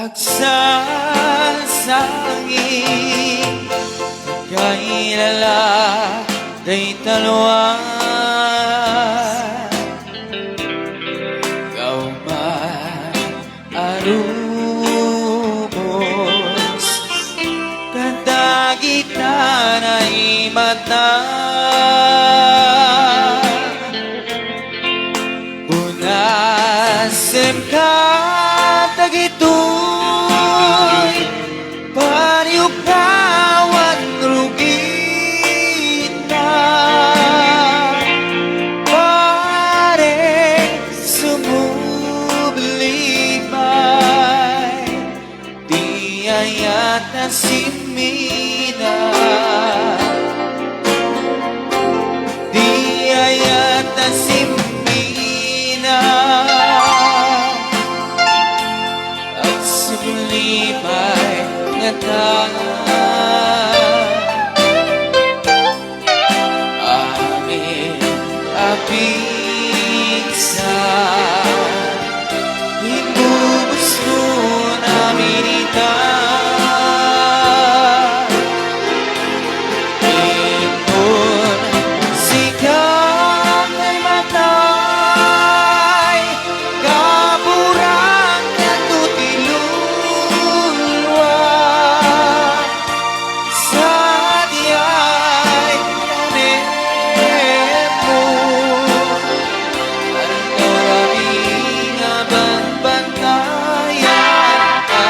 Agsasangin kailala day talwa kauman arumos kadagitan ay mata unasem ka tagitoy pariukawan rugita pare sumublimay di ayat na simina di ayat na simina at sumulibay amin abisa ibubus mo namin Impun sikap ay matay kaburang na tutilulwa Sadya'y tanim mo ang maraming banbantayan ka.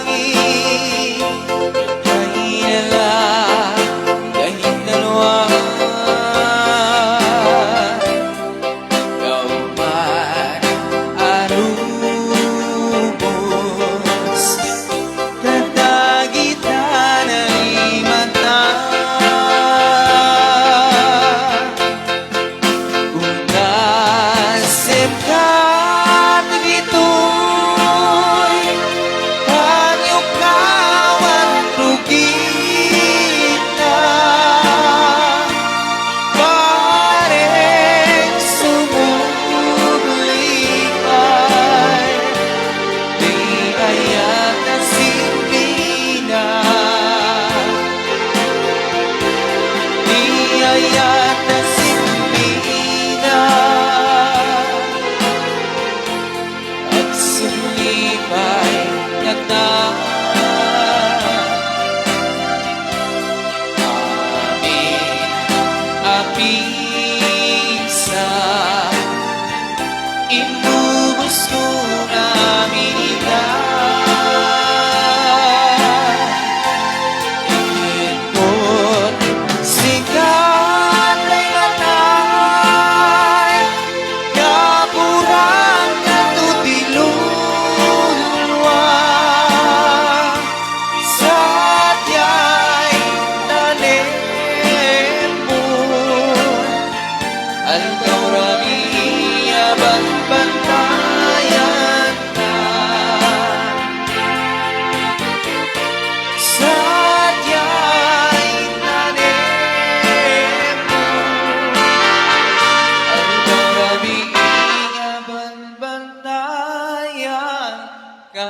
Agsasangin kailala kahit dalawa kauman arumos kadagitan ay mata unasem ka bisa inubos ko namin Impun sikat ay matay kaburang na tutilulwa Sadya'y tanim mo ang kauramiya banbantayan ka Sadya'y tanim mo ang kauramiya banbantayan ka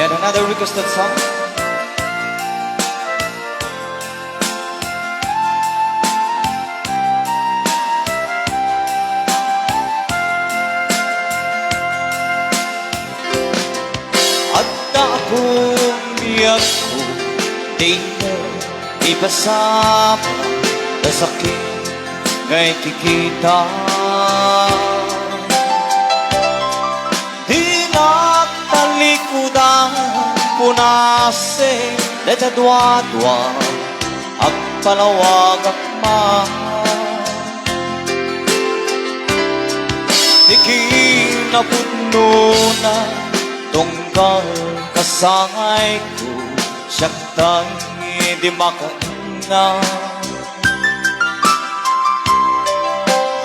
And another requested song. At akong biyak ko, di mo ipasama na sakit ngay kikita. Talikudan punase Leta dua-dua At palawag naman. Ikinapuno na tunggal kasangay ko, siyak tayo di makaina.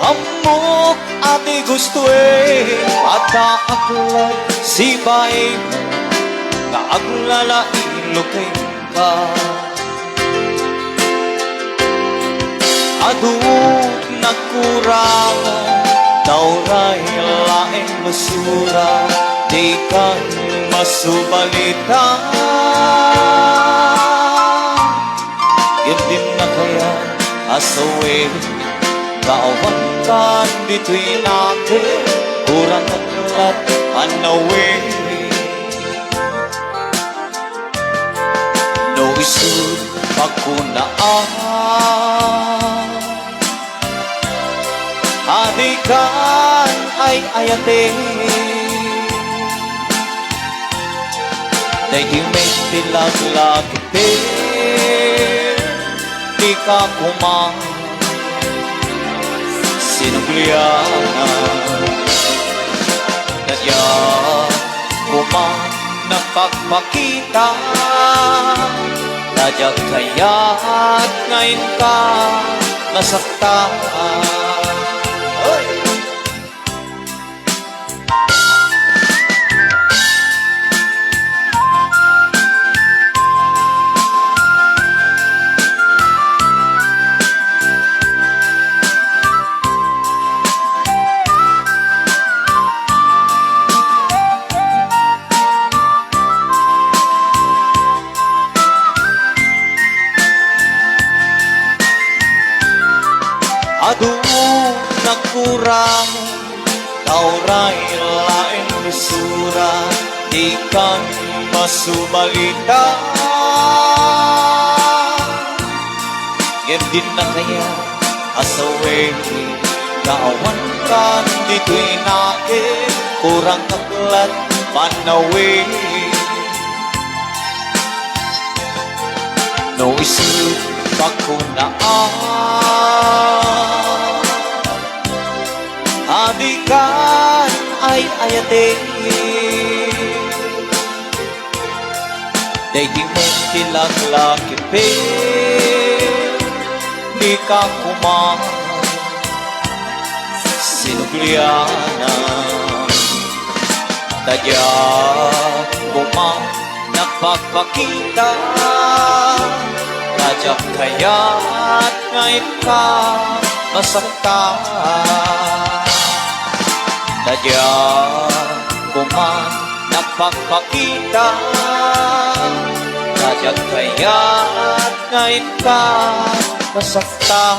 Amok ati gusto pataaklat si bae mo, kaaglala ilukay ka. Aduk nagkurangan, tauray laing basura, di ka masubalita. Yun din na kaya asawe, kawan kan dito'y natin, kurang at anawin. No isud pagkunaan, hadikan ay ayatin. Dahil may tilaglagitin, di ka kumang sinugliana. Nadya kumang napagpakita, nadya kaya't ngayon ka nasaktan. Aduk nagkurang, tauray laing basura, di kan masubalita. Yan din na kaya asawe, kaawan kan dito'y nakin, kurang aklat panawin. No isip pagkunaan, hadikan ay ayatin. Dahil mo tilaglakipin, di ka kumang sinugliana. Dadya kumang napagpakita, nadya kaya't ngayon ka masaktan. Nadya kumang napagpakita, nadya kaya't ngayon ka masaktan.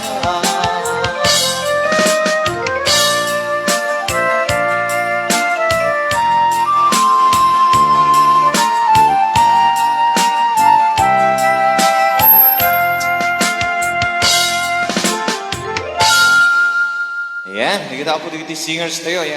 Ayan, kita po dito singers tayo. Ayan.